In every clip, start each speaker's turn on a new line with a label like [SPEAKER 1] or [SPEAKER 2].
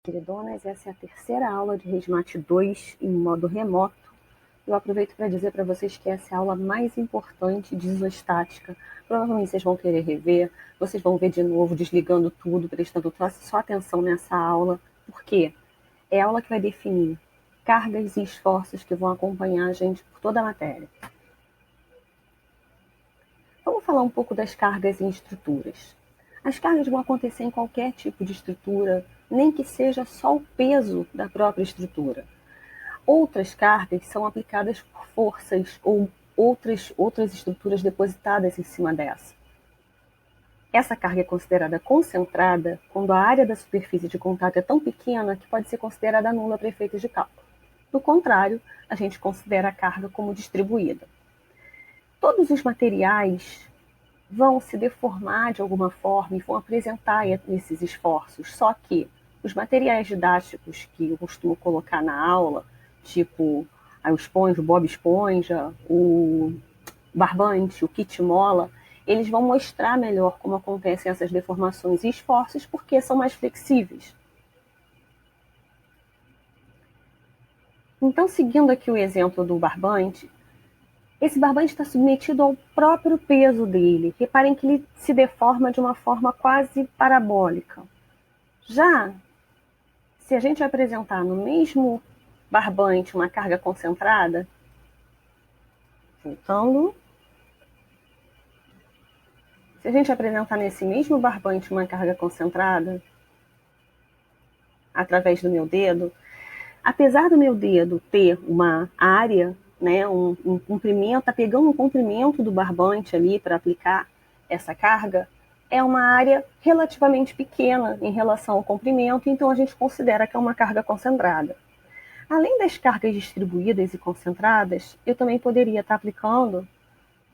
[SPEAKER 1] Queridonas, essa é a terceira aula de ResMate 2 em modo remoto. Eu aproveito para dizer para vocês que essa é a aula mais importante de isostática. Provavelmente vocês vão querer rever, vocês vão ver de novo, desligando tudo, prestando só atenção nessa aula. Por quê? É a aula que vai definir cargas e esforços que vão acompanhar a gente por toda a matéria. Vamos falar um pouco das cargas em estruturas. As cargas vão acontecer em qualquer tipo de estrutura, nem que seja só o peso da própria estrutura. Outras cargas são aplicadas por forças ou outras estruturas depositadas em cima dessa. Essa carga é considerada concentrada quando a área da superfície de contato é tão pequena que pode ser considerada nula para efeitos de cálculo. Do contrário, a gente considera a carga como distribuída. Todos os materiais vão se deformar de alguma forma e vão apresentar esses esforços, só que os materiais didáticos que eu costumo colocar na aula, tipo o Bob Esponja, o barbante, o kit mola, eles vão mostrar melhor como acontecem essas deformações e esforços porque são mais flexíveis. Então, seguindo aqui o exemplo do barbante, esse barbante está submetido ao próprio peso dele. Reparem que ele se deforma de uma forma quase parabólica. Já se a gente apresentar no mesmo barbante uma carga concentrada, voltando, se a gente apresentar nesse mesmo barbante uma carga concentrada, através do meu dedo, apesar do meu dedo ter uma área, né, um comprimento, está pegando um comprimento do barbante ali para aplicar essa carga, é uma área relativamente pequena em relação ao comprimento, então a gente considera que é uma carga concentrada. Além das cargas distribuídas e concentradas, eu também poderia estar aplicando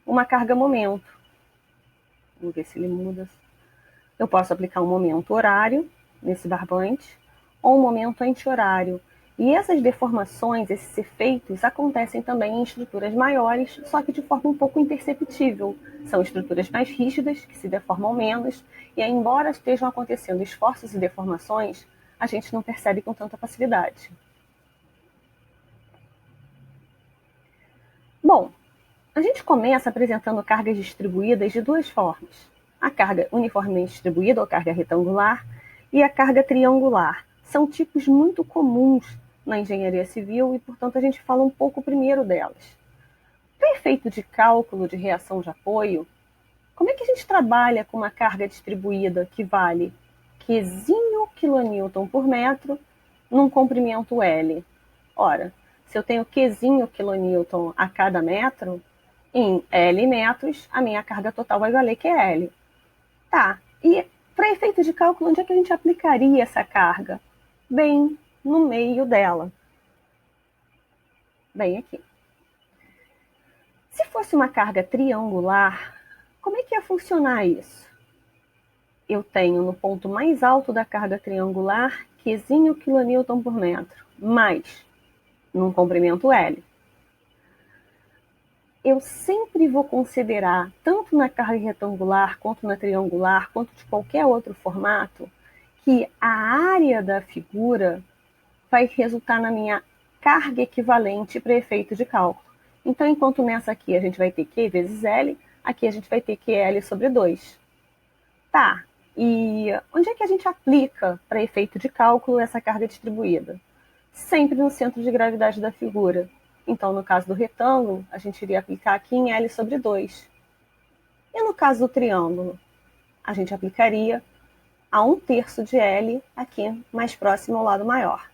[SPEAKER 1] uma carga-momento. Vamos ver se ele muda. Eu posso aplicar um momento horário nesse barbante ou um momento anti-horário. E essas deformações, esses efeitos, acontecem também em estruturas maiores, só que de forma um pouco imperceptível. São estruturas mais rígidas, que se deformam menos, e embora estejam acontecendo esforços e deformações, a gente não percebe com tanta facilidade. Bom, a gente começa apresentando cargas distribuídas de duas formas. A carga uniformemente distribuída, ou carga retangular, e a carga triangular. São tipos muito comuns na engenharia civil e, portanto, a gente fala um pouco primeiro delas. Para efeito de cálculo de reação de apoio, como é que a gente trabalha com uma carga distribuída que vale Qzinho kN por metro num comprimento L? Ora, se eu tenho Qzinho kN a cada metro, em L metros, a minha carga total vai valer QL. Tá, e para efeito de cálculo, onde é que a gente aplicaria essa carga? Bem no meio dela. Bem aqui. Se fosse uma carga triangular, como é que ia funcionar isso? Eu tenho no ponto mais alto da carga triangular Qzinho kN por metro, mais num comprimento L. Eu sempre vou considerar, tanto na carga retangular, quanto na triangular, quanto de qualquer outro formato, que a área da figura vai resultar na minha carga equivalente para efeito de cálculo. Então, enquanto nessa aqui a gente vai ter Q vezes L, aqui a gente vai ter QL sobre 2. Tá, e onde é que a gente aplica para efeito de cálculo essa carga distribuída? Sempre no centro de gravidade da figura. Então, no caso do retângulo, a gente iria aplicar aqui em L sobre 2. E no caso do triângulo, a gente aplicaria a 1/3 de L aqui, mais próximo ao lado maior.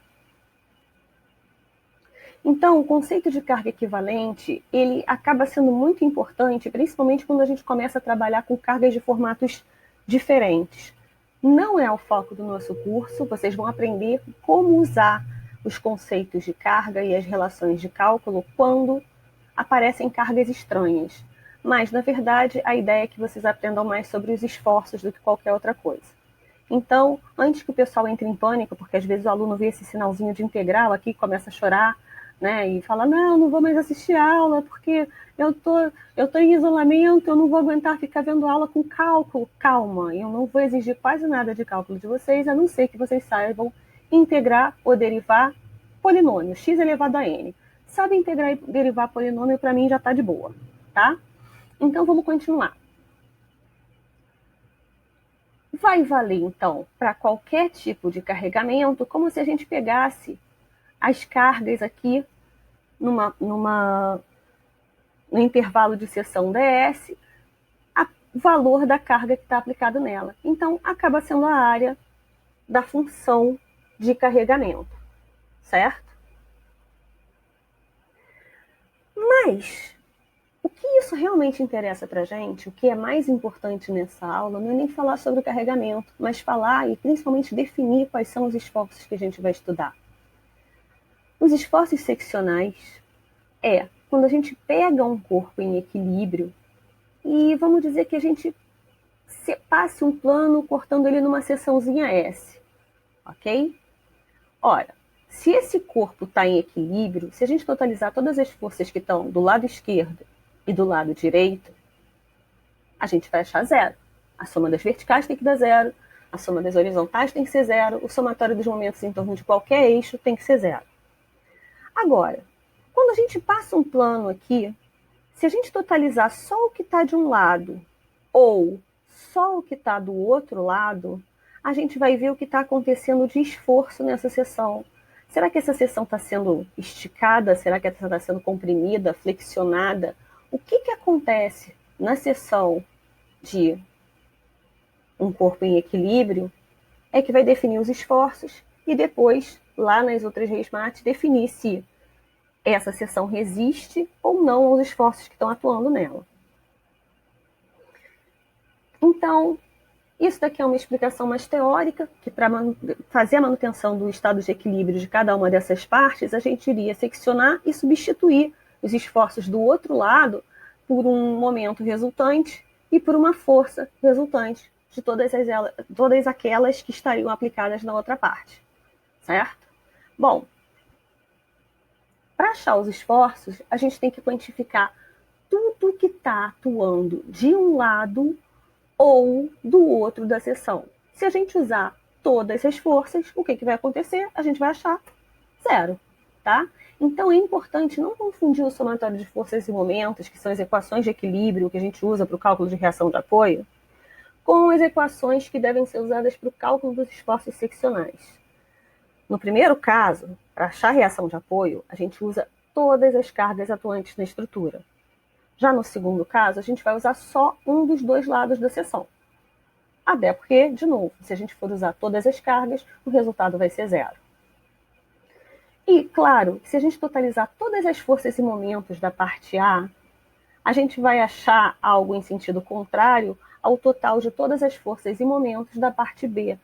[SPEAKER 1] Então, o conceito de carga equivalente, ele acaba sendo muito importante, principalmente quando a gente começa a trabalhar com cargas de formatos diferentes. Não é o foco do nosso curso, vocês vão aprender como usar os conceitos de carga e as relações de cálculo quando aparecem cargas estranhas. Mas, na verdade, a ideia é que vocês aprendam mais sobre os esforços do que qualquer outra coisa. Então, antes que o pessoal entre em pânico, porque às vezes o aluno vê esse sinalzinho de integral aqui e começa a chorar, né, e fala, não vou mais assistir aula porque eu tô em isolamento, eu não vou aguentar ficar vendo aula com cálculo. Calma, eu não vou exigir quase nada de cálculo de vocês, a não ser que vocês saibam integrar ou derivar polinômio, x elevado a n. Sabe integrar e derivar polinômio, para mim já está de boa, tá? Então, vamos continuar. Vai valer, então, para qualquer tipo de carregamento, como se a gente pegasse as cargas aqui no intervalo de seção ds, o valor da carga que está aplicado nela. Então, acaba sendo a área da função de carregamento, certo? Mas, o que isso realmente interessa para a gente, o que é mais importante nessa aula, não é nem falar sobre o carregamento, mas falar e principalmente definir quais são os esforços que a gente vai estudar. Os esforços seccionais é quando a gente pega um corpo em equilíbrio e vamos dizer que a gente passe um plano cortando ele numa seçãozinha S, ok? Ora, se esse corpo está em equilíbrio, se a gente totalizar todas as forças que estão do lado esquerdo e do lado direito, a gente vai achar zero. A soma das verticais tem que dar zero, a soma das horizontais tem que ser zero, o somatório dos momentos em torno de qualquer eixo tem que ser zero. Agora, quando a gente passa um plano aqui, se a gente totalizar só o que está de um lado ou só o que está do outro lado, a gente vai ver o que está acontecendo de esforço nessa seção. Será que essa seção está sendo esticada? Será que ela está sendo comprimida, flexionada? O que acontece na seção de um corpo em equilíbrio é que vai definir os esforços e depois, lá nas outras resmates, definir se essa seção resiste ou não aos esforços que estão atuando nela. Então, isso daqui é uma explicação mais teórica, que para fazer a manutenção do estado de equilíbrio de cada uma dessas partes, a gente iria seccionar e substituir os esforços do outro lado por um momento resultante e por uma força resultante de todas aquelas que estariam aplicadas na outra parte, certo? Bom, para achar os esforços, a gente tem que quantificar tudo que está atuando de um lado ou do outro da seção. Se a gente usar todas as forças, o que vai acontecer? A gente vai achar zero, tá? Então é importante não confundir o somatório de forças e momentos, que são as equações de equilíbrio que a gente usa para o cálculo de reação de apoio, com as equações que devem ser usadas para o cálculo dos esforços seccionais. No primeiro caso, para achar a reação de apoio, a gente usa todas as cargas atuantes na estrutura. Já no segundo caso, a gente vai usar só um dos dois lados da seção. Até porque, de novo, se a gente for usar todas as cargas, o resultado vai ser zero. E, claro, se a gente totalizar todas as forças e momentos da parte A, a gente vai achar algo em sentido contrário ao total de todas as forças e momentos da parte B.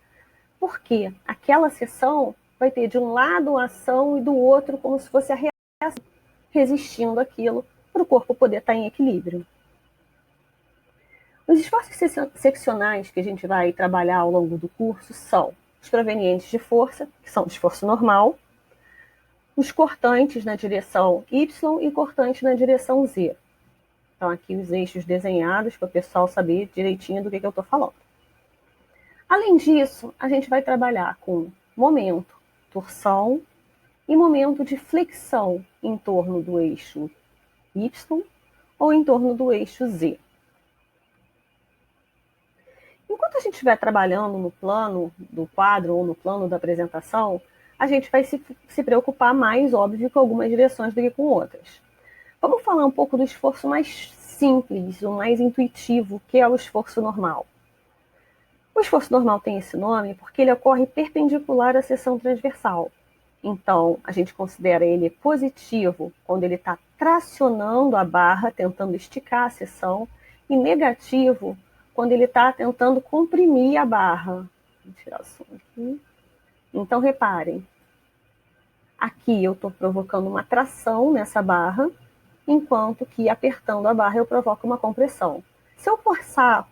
[SPEAKER 1] Porque aquela seção vai ter de um lado a ação e do outro como se fosse a reação, resistindo aquilo para o corpo poder estar em equilíbrio. Os esforços seccionais que a gente vai trabalhar ao longo do curso são os provenientes de força, que são de esforço normal, os cortantes na direção Y e cortantes na direção Z. Então, aqui os eixos desenhados para o pessoal saber direitinho do que eu estou falando. Além disso, a gente vai trabalhar com momento, torção e momento de flexão em torno do eixo Y ou em torno do eixo Z. Enquanto a gente estiver trabalhando no plano do quadro ou no plano da apresentação, a gente vai se preocupar mais, óbvio, com algumas direções do que com outras. Vamos falar um pouco do esforço mais simples, o mais intuitivo, que é o esforço normal. O esforço normal tem esse nome porque ele ocorre perpendicular à seção transversal. Então, a gente considera ele positivo quando ele está tracionando a barra, tentando esticar a seção, e negativo quando ele está tentando comprimir a barra. Vou tirar o som aqui. Então, reparem. Aqui eu estou provocando uma tração nessa barra, enquanto que apertando a barra eu provoco uma compressão. Se eu forçar,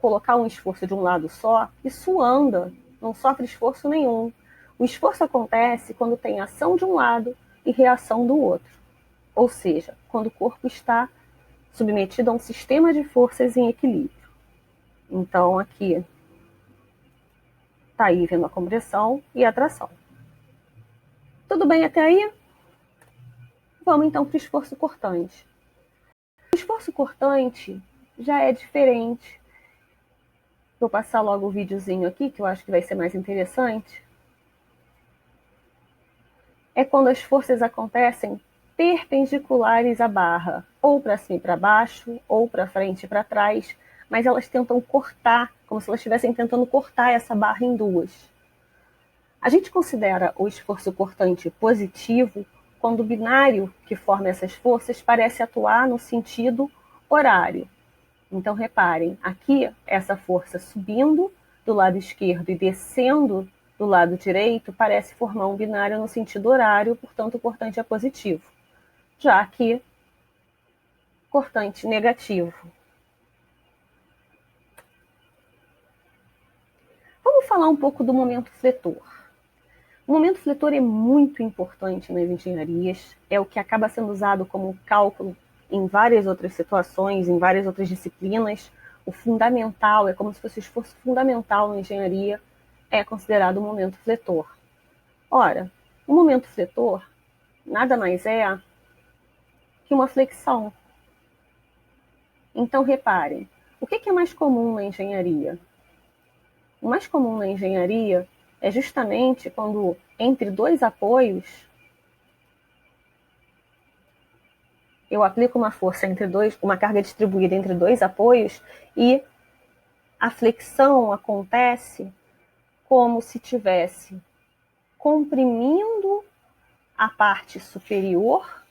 [SPEAKER 1] colocar um esforço de um lado só, isso anda, não sofre esforço nenhum. O esforço acontece quando tem ação de um lado e reação do outro. Ou seja, quando o corpo está submetido a um sistema de forças em equilíbrio. Então, aqui está aí vendo a compressão e a tração. Tudo bem até aí? Vamos então para o esforço cortante. O esforço cortante já é diferente. Vou passar logo o videozinho aqui, que eu acho que vai ser mais interessante. É quando as forças acontecem perpendiculares à barra, ou para cima e para baixo, ou para frente e para trás, mas elas tentam cortar, como se elas estivessem tentando cortar essa barra em duas. A gente considera o esforço cortante positivo quando o binário que forma essas forças parece atuar no sentido horário. Então, reparem, aqui essa força subindo do lado esquerdo e descendo do lado direito parece formar um binário no sentido horário, portanto, o cortante é positivo. Já aqui, cortante negativo. Vamos falar um pouco do momento fletor. O momento fletor é muito importante nas engenharias, é o que acaba sendo usado como cálculo em várias outras situações, em várias outras disciplinas. O fundamental, é como se fosse o esforço fundamental na engenharia, é considerado o momento fletor. Ora, o momento fletor nada mais é que uma flexão. Então, reparem, o que é mais comum na engenharia? O mais comum na engenharia é justamente quando entre dois apoios eu aplico uma força entre dois, uma carga distribuída entre dois apoios e a flexão acontece como se tivesse comprimindo a parte superior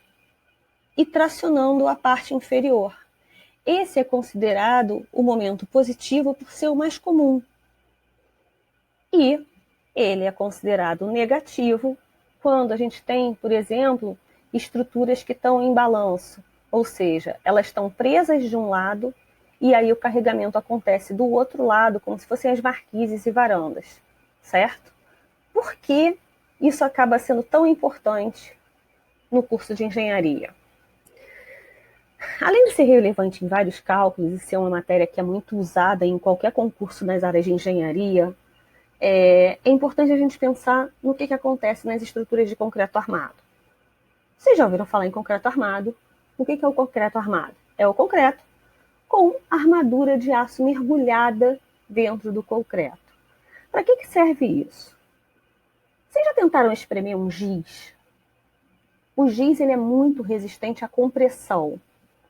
[SPEAKER 1] e tracionando a parte inferior. Esse é considerado o momento positivo por ser o mais comum. E ele é considerado negativo quando a gente tem, por exemplo, estruturas que estão em balanço, ou seja, elas estão presas de um lado e aí o carregamento acontece do outro lado, como se fossem as marquises e varandas, certo? Por que isso acaba sendo tão importante no curso de engenharia? Além de ser relevante em vários cálculos e ser uma matéria que é muito usada em qualquer concurso nas áreas de engenharia, é importante a gente pensar no que acontece nas estruturas de concreto armado. Vocês já ouviram falar em concreto armado? O que é o concreto armado? É o concreto com armadura de aço mergulhada dentro do concreto. Para que serve isso? Vocês já tentaram espremer um giz? O giz ele é muito resistente à compressão.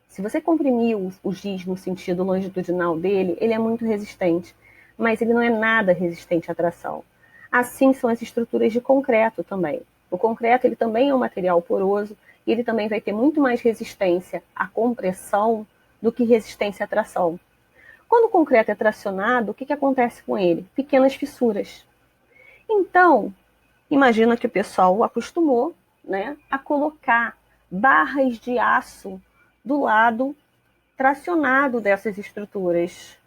[SPEAKER 1] Se você comprimir o giz no sentido longitudinal dele, ele é muito resistente, mas ele não é nada resistente à tração. Assim são as estruturas de concreto também. O concreto ele também é um material poroso e ele também vai ter muito mais resistência à compressão do que resistência à tração. Quando o concreto é tracionado, o que acontece com ele? Pequenas fissuras. Então, imagina que o pessoal acostumou, né, a colocar barras de aço do lado tracionado dessas estruturas.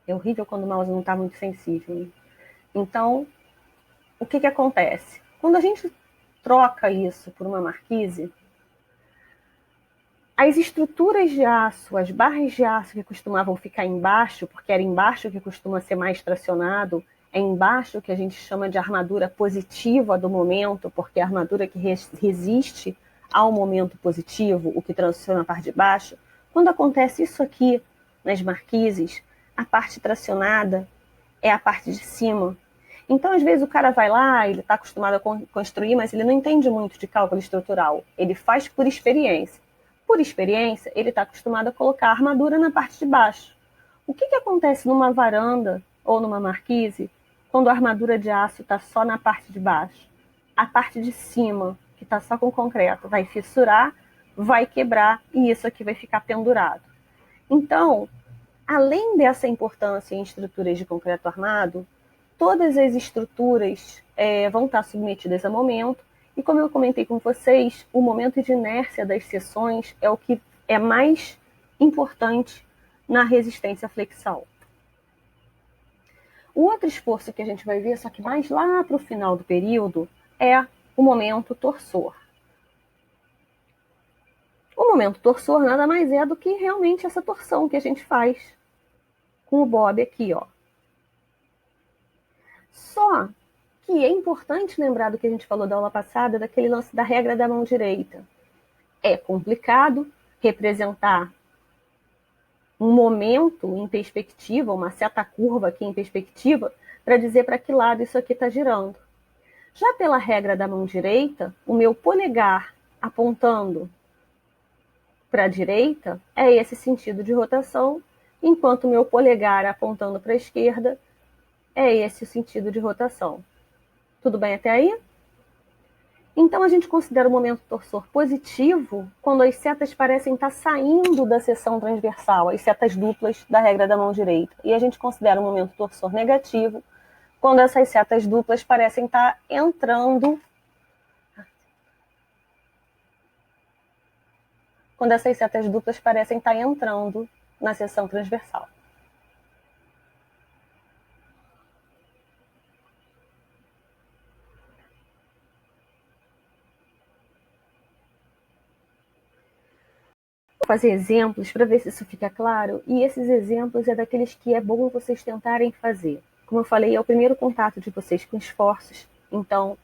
[SPEAKER 1] É horrível quando o mouse não está muito sensível. Então, o que acontece? Quando a gente troca isso por uma marquise, as estruturas de aço, as barras de aço que costumavam ficar embaixo, porque era embaixo que costuma ser mais tracionado, é embaixo que a gente chama de armadura positiva do momento, porque é a armadura que resiste ao momento positivo, o que traciona a parte de baixo. Quando acontece isso aqui nas marquises, a parte tracionada é a parte de cima. Então, às vezes, o cara vai lá, ele está acostumado a construir, mas ele não entende muito de cálculo estrutural. Ele faz por experiência. Por experiência, ele está acostumado a colocar a armadura na parte de baixo. O que acontece numa varanda ou numa marquise quando a armadura de aço está só na parte de baixo? A parte de cima, que está só com concreto, vai fissurar, vai quebrar e isso aqui vai ficar pendurado. Então, além dessa importância em estruturas de concreto armado, todas as estruturas vão estar submetidas a momento, e como eu comentei com vocês, o momento de inércia das seções é o que é mais importante na resistência à flexão. O outro esforço que a gente vai ver, só que mais lá para o final do período, é o momento torsor. O momento torsor nada mais é do que realmente essa torção que a gente faz com o bob aqui, ó. Só que é importante lembrar do que a gente falou da aula passada, daquele lance da regra da mão direita. É complicado representar um momento em perspectiva, uma seta curva aqui em perspectiva, para dizer para que lado isso aqui está girando. Já pela regra da mão direita, o meu polegar apontando para a direita é esse sentido de rotação, enquanto o meu polegar apontando para a esquerda é esse o sentido de rotação. Tudo bem até aí? Então a gente considera o momento torsor positivo quando as setas parecem estar saindo da seção transversal, as setas duplas da regra da mão direita. E a gente considera o momento torsor negativo quando essas setas duplas parecem estar entrando, na seção transversal. Vou fazer exemplos para ver se isso fica claro, e esses exemplos é daqueles que é bom vocês tentarem fazer. Como eu falei, é o primeiro contato de vocês com esforços, então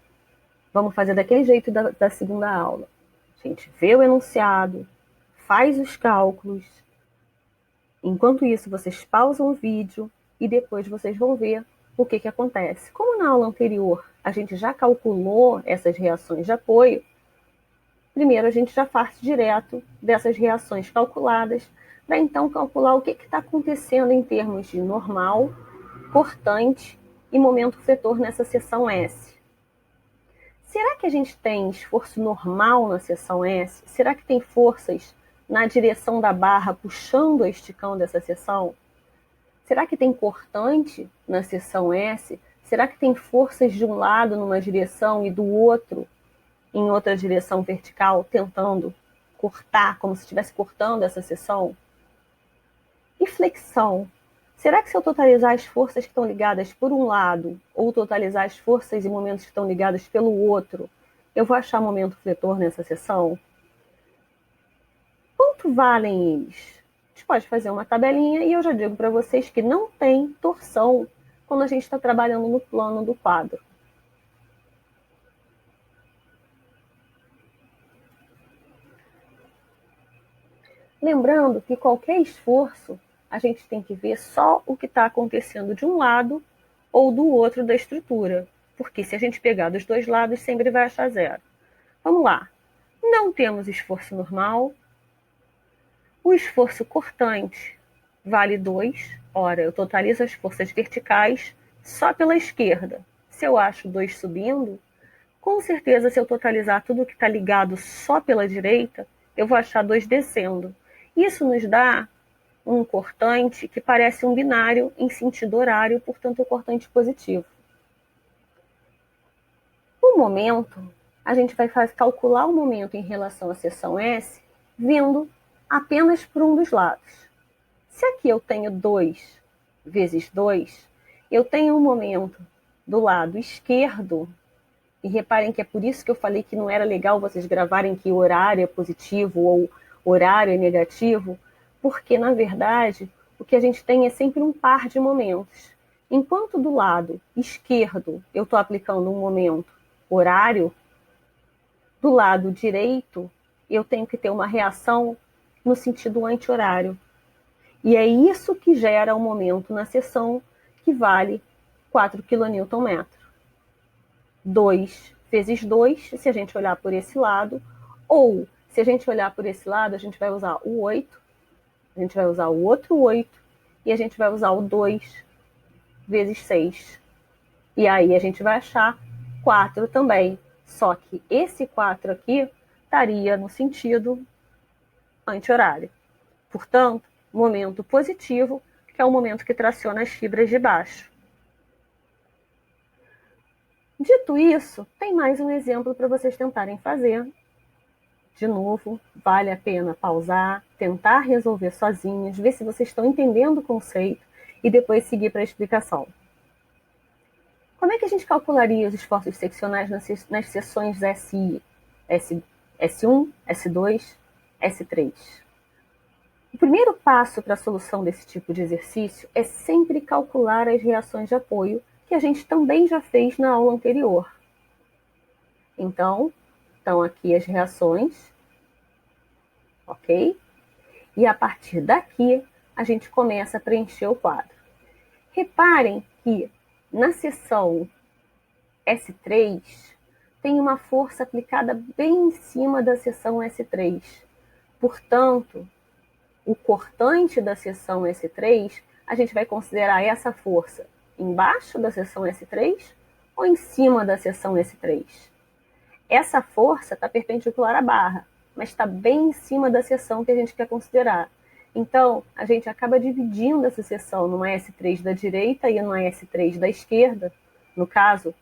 [SPEAKER 1] vamos fazer daquele jeito da segunda aula. A gente vê o enunciado, faz os cálculos, enquanto isso vocês pausam o vídeo e depois vocês vão ver o que acontece. Como na aula anterior a gente já calculou essas reações de apoio, primeiro a gente já parte direto dessas reações calculadas para então calcular o que está acontecendo em termos de normal, cortante e momento fletor nessa seção S. Será que a gente tem esforço normal na seção S? Será que tem forças na direção da barra puxando ou esticando essa seção? Será que tem cortante na seção S? Será que tem forças de um lado numa direção e do outro em outra direção vertical, tentando cortar, como se estivesse cortando essa seção? E flexão? Será que se eu totalizar as forças que estão ligadas por um lado, ou totalizar as forças e momentos que estão ligados pelo outro, eu vou achar momento fletor nessa seção? Quanto valem eles? A gente pode fazer uma tabelinha e eu já digo para vocês que não tem torção quando a gente está trabalhando no plano do quadro. Lembrando que qualquer esforço, a gente tem que ver só o que está acontecendo de um lado ou do outro da estrutura, porque se a gente pegar dos dois lados, sempre vai achar zero. Vamos lá. Não temos esforço normal. O esforço cortante vale 2. Ora, eu totalizo as forças verticais só pela esquerda. Se eu acho 2 subindo, com certeza, se eu totalizar tudo que está ligado só pela direita, eu vou achar 2 descendo. Isso nos dá um cortante que parece um binário em sentido horário, portanto, um cortante positivo. O momento, a gente vai calcular o momento em relação à seção S, vindo apenas por um dos lados. Se aqui eu tenho 2 vezes 2, eu tenho um momento do lado esquerdo, e reparem que é por isso que eu falei que não era legal vocês gravarem que horário é positivo ou horário é negativo, porque, na verdade, o que a gente tem é sempre um par de momentos. Enquanto do lado esquerdo eu estou aplicando um momento horário, do lado direito eu tenho que ter uma reação no sentido anti-horário. E é isso que gera um momento na seção que vale 4 kN. 2 vezes 2, se a gente olhar por esse lado, ou se a gente olhar por esse lado, a gente vai usar o 8, a gente vai usar o outro 8, e a gente vai usar o 2 vezes 6. E aí a gente vai achar 4 também, só que esse 4 aqui estaria no sentido anti-horário. Portanto, momento positivo, que é o momento que traciona as fibras de baixo. Dito isso, tem mais um exemplo para vocês tentarem fazer. De novo, vale a pena pausar, tentar resolver sozinhos, ver se vocês estão entendendo o conceito e depois seguir para a explicação. Como é que a gente calcularia os esforços seccionais nas seções SI, S1, S2, S3? O primeiro passo para a solução desse tipo de exercício é sempre calcular as reações de apoio que a gente também já fez na aula anterior. Então, estão aqui as reações, ok? E a partir daqui, a gente começa a preencher o quadro. Reparem que na seção S3 tem uma força aplicada bem em cima da seção S3. Portanto, o cortante da seção S3, a gente vai considerar essa força embaixo da seção S3 ou em cima da seção S3. Essa força está perpendicular à barra, mas está bem em cima da seção que a gente quer considerar. Então, a gente acaba dividindo essa seção numa S3 da direita e numa S3 da esquerda. No caso,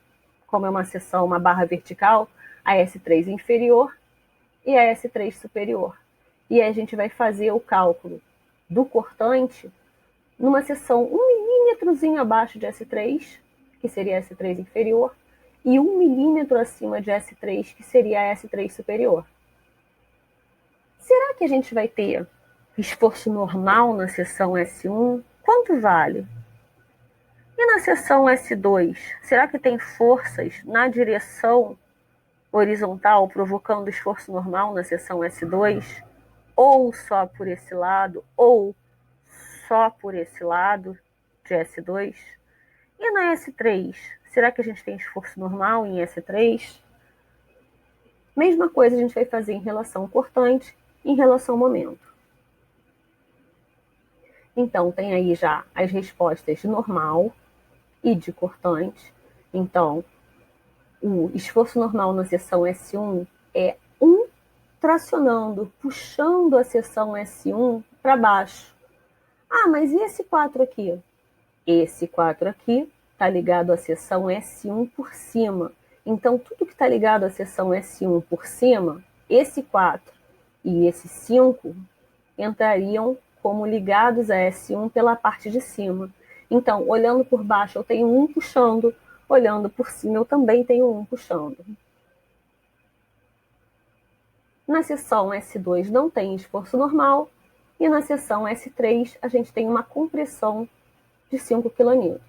[SPEAKER 1] como é uma seção, uma barra vertical, a S3 inferior e a S3 superior. E aí a gente vai fazer o cálculo do cortante numa seção 1 milímetrozinho abaixo de S3, que seria a S3 inferior, e 1 milímetro acima de S3, que seria a S3 superior. Será que a gente vai ter esforço normal na seção S1? Quanto vale? E na seção S2, será que tem forças na direção horizontal provocando esforço normal na seção S2? Ou só por esse lado, ou só por esse lado de S2? E na S3, será que a gente tem esforço normal em S3? Mesma coisa a gente vai fazer em relação ao cortante e em relação ao momento. Então, tem aí já as respostas de normal e de cortante. Então, o esforço normal na seção S1 é 1 tracionando, puxando a seção S1 para baixo. Ah, mas e esse 4 aqui? Esse 4 aqui está ligado à seção S1 por cima. Então, tudo que está ligado à seção S1 por cima, esse 4 e esse 5 entrariam como ligados a S1 pela parte de cima. Então, olhando por baixo, eu tenho 1 puxando, olhando por cima, eu também tenho 1 puxando. Na seção S2 não tem esforço normal, e na seção S3 a gente tem uma compressão de 5 kN.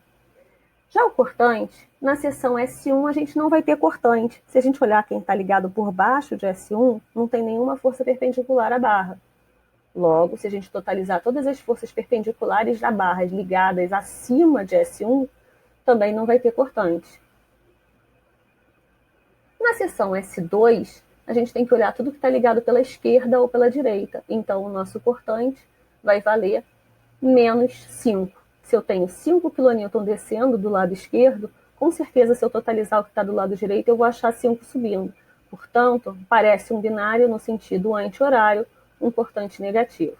[SPEAKER 1] Já o cortante, na seção S1 a gente não vai ter cortante. Se a gente olhar quem está ligado por baixo de S1, não tem nenhuma força perpendicular à barra. Logo, se a gente totalizar todas as forças perpendiculares da barra ligadas acima de S1, também não vai ter cortante. Na seção S2, a gente tem que olhar tudo que está ligado pela esquerda ou pela direita. Então, o nosso cortante vai valer menos 5. Se eu tenho 5 kN descendo do lado esquerdo, com certeza, se eu totalizar o que está do lado direito, eu vou achar 5 subindo. Portanto, parece um binário no sentido anti-horário, um cortante negativo.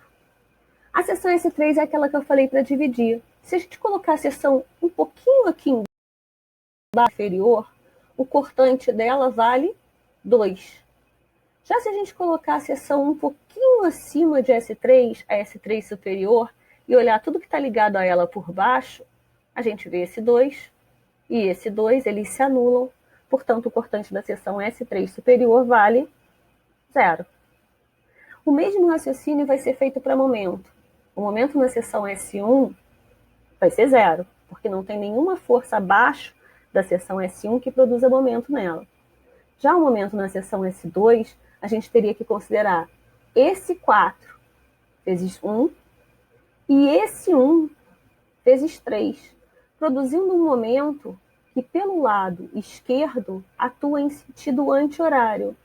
[SPEAKER 1] A seção S3 é aquela que eu falei para dividir. Se a gente colocar a seção um pouquinho aqui embaixo, inferior, o cortante dela vale 2. Já se a gente colocar a seção um pouquinho acima de S3, a S3 superior, e olhar tudo que está ligado a ela por baixo, a gente vê esse 2 e esse 2, eles se anulam. Portanto, o cortante da seção S3 superior vale 0. O mesmo raciocínio vai ser feito para momento. O momento na seção S1 vai ser 0, porque não tem nenhuma força abaixo da seção S1 que produza momento nela. Já o momento na seção S2, a gente teria que considerar esse 4 vezes 1 e esse 1 vezes 3, produzindo um momento que, pelo lado esquerdo, atua em sentido anti-horário.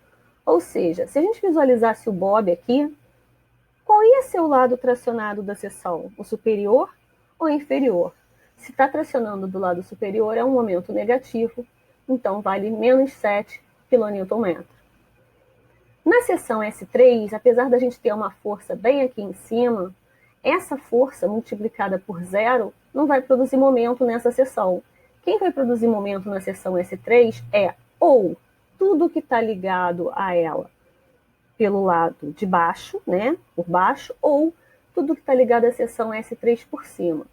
[SPEAKER 1] Ou seja, se a gente visualizasse o Bob aqui, qual ia ser o lado tracionado da seção? O superior ou inferior? Se está tracionando do lado superior, é um momento negativo, então vale menos 7 kN. Na seção S3, apesar da gente ter uma força bem aqui em cima, essa força multiplicada por 0 não vai produzir momento nessa seção. Quem vai produzir momento na seção S3 é ou tudo que está ligado a ela pelo lado de baixo, né, por baixo, ou tudo que está ligado à seção S3 por cima.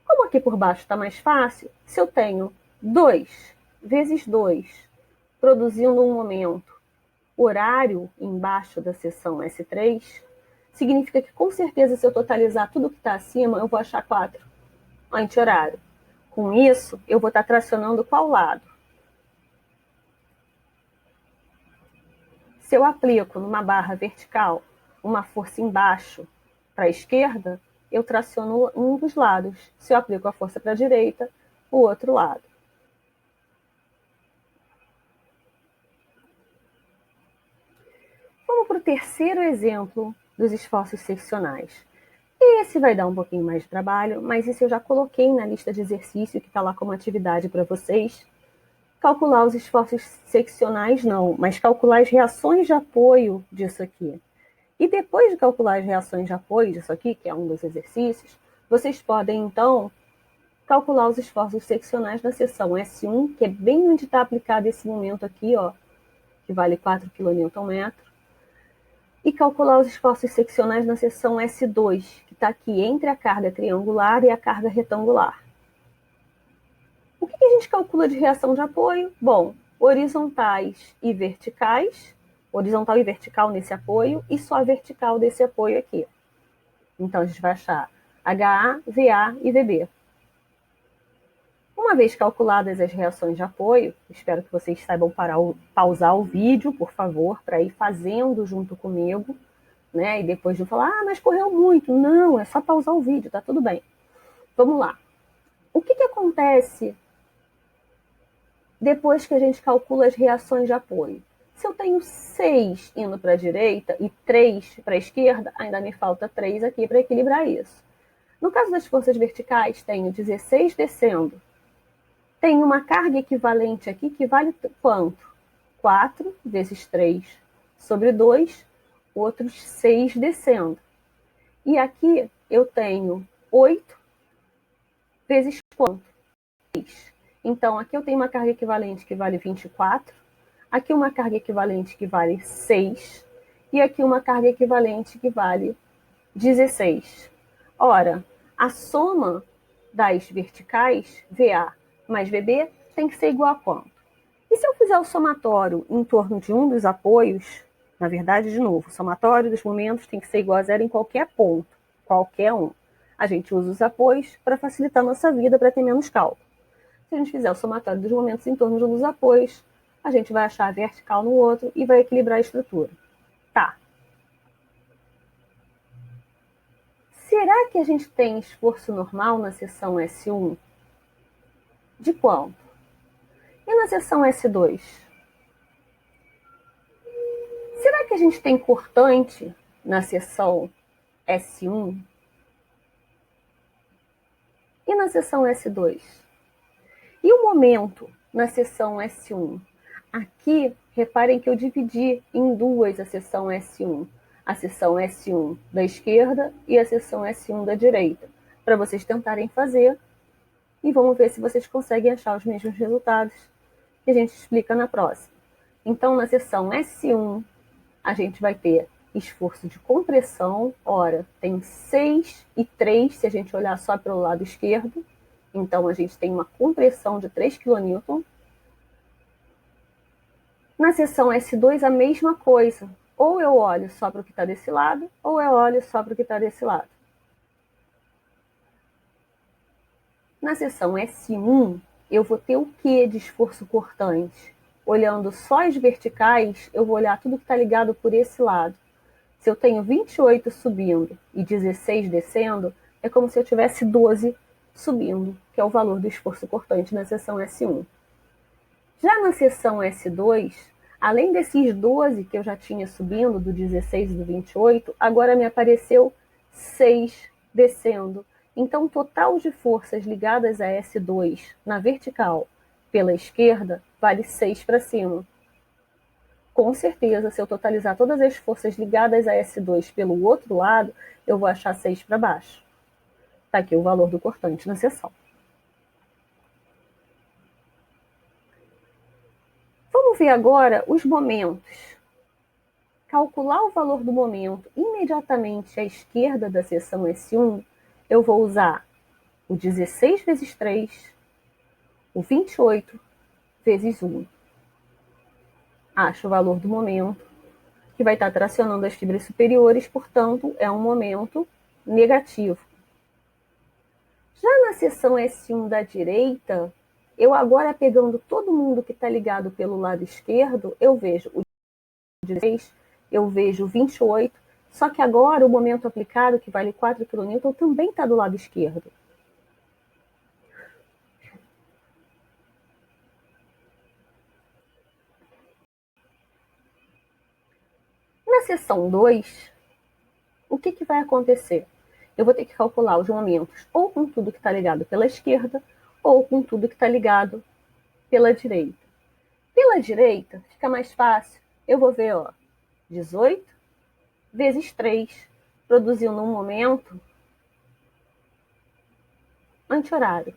[SPEAKER 1] Como aqui por baixo está mais fácil, se eu tenho 2 vezes 2 produzindo um momento horário embaixo da seção S3, significa que com certeza se eu totalizar tudo que está acima, eu vou achar 4 anti-horário. Com isso, eu vou estar tracionando qual lado? Se eu aplico numa barra vertical uma força embaixo para a esquerda, eu traciono um dos lados. Se eu aplico a força para a direita, o outro lado. Vamos para o terceiro exemplo dos esforços seccionais. Esse vai dar um pouquinho mais de trabalho, mas isso eu já coloquei na lista de exercício que está lá como atividade para vocês. Calcular os esforços seccionais não, mas calcular as reações de apoio disso aqui. E depois de calcular as reações de apoio disso aqui, que é um dos exercícios, vocês podem, então, calcular os esforços seccionais na seção S1, que é bem onde está aplicado esse momento aqui, ó, que vale 4 kN, e calcular os esforços seccionais na seção S2, que está aqui entre a carga triangular e a carga retangular. O que a gente calcula de reação de apoio? Bom, horizontais e verticais, horizontal e vertical nesse apoio, e só vertical desse apoio aqui. Então, a gente vai achar HA, VA e VB. Uma vez calculadas as reações de apoio, espero que vocês saibam pausar o vídeo, por favor, para ir fazendo junto comigo, né? E depois de falar, mas correu muito. Não, é só pausar o vídeo, tá tudo bem. Vamos lá. O que acontece depois que a gente calcula as reações de apoio? Se eu tenho 6 indo para a direita e 3 para a esquerda, ainda me falta 3 aqui para equilibrar isso. No caso das forças verticais, tenho 16 descendo. Tem uma carga equivalente aqui que vale quanto? 4 vezes 3 sobre 2, outros 6 descendo. E aqui eu tenho 8 vezes quanto? 6. Então, aqui eu tenho uma carga equivalente que vale 24, aqui uma carga equivalente que vale 6, e aqui uma carga equivalente que vale 16. Ora, a soma das verticais, VA mais VB, tem que ser igual a quanto? E se eu fizer o somatório em torno de um dos apoios, na verdade, de novo, o somatório dos momentos tem que ser igual a zero em qualquer ponto, qualquer um. A gente usa os apoios para facilitar a nossa vida, para ter menos cálculo. Se a gente fizer o somatório dos momentos em torno de um dos apoios, a gente vai achar a vertical no outro e vai equilibrar a estrutura. Tá. Será que a gente tem esforço normal na seção S1? De quanto? E na seção S2? Será que a gente tem cortante na seção S1? E na seção S2? E o momento na seção S1? Aqui, reparem que eu dividi em duas a seção S1. A seção S1 da esquerda e a seção S1 da direita, para vocês tentarem fazer e vamos ver se vocês conseguem achar os mesmos resultados que a gente explica na próxima. Então, na seção S1, a gente vai ter esforço de compressão, ora, tem 6 e 3, se a gente olhar só pelo lado esquerdo, então a gente tem uma compressão de 3 kN. Na seção S2, a mesma coisa, ou eu olho só para o que está desse lado, ou eu olho só para o que está desse lado. Na seção S1, eu vou ter o que de esforço cortante? Olhando só as verticais, eu vou olhar tudo que está ligado por esse lado. Se eu tenho 28 subindo e 16 descendo, é como se eu tivesse 12 subindo, que é o valor do esforço cortante na seção S1. Já na seção S2, além desses 12 que eu já tinha subindo, do 16 e do 28, agora me apareceu 6 descendo. Então, o total de forças ligadas a S2 na vertical pela esquerda vale 6 para cima. Com certeza, se eu totalizar todas as forças ligadas a S2 pelo outro lado, eu vou achar 6 para baixo. Está aqui o valor do cortante na seção. Vamos ver agora os momentos. Calcular o valor do momento imediatamente à esquerda da seção S1, eu vou usar o 16 vezes 3, o 28 vezes 1. Acho o valor do momento, que vai estar tracionando as fibras superiores, portanto, é um momento negativo. Já na seção S1 da direita, eu agora pegando todo mundo que está ligado pelo lado esquerdo, eu vejo o 16, eu vejo o 28, só que agora o momento aplicado, que vale 4 kN, também está do lado esquerdo. Na seção 2, o que vai acontecer? Eu vou ter que calcular os momentos ou com tudo que está ligado pela esquerda ou com tudo que está ligado pela direita. Pela direita, fica mais fácil. Eu vou ver, 18 vezes 3, produzindo um momento anti-horário.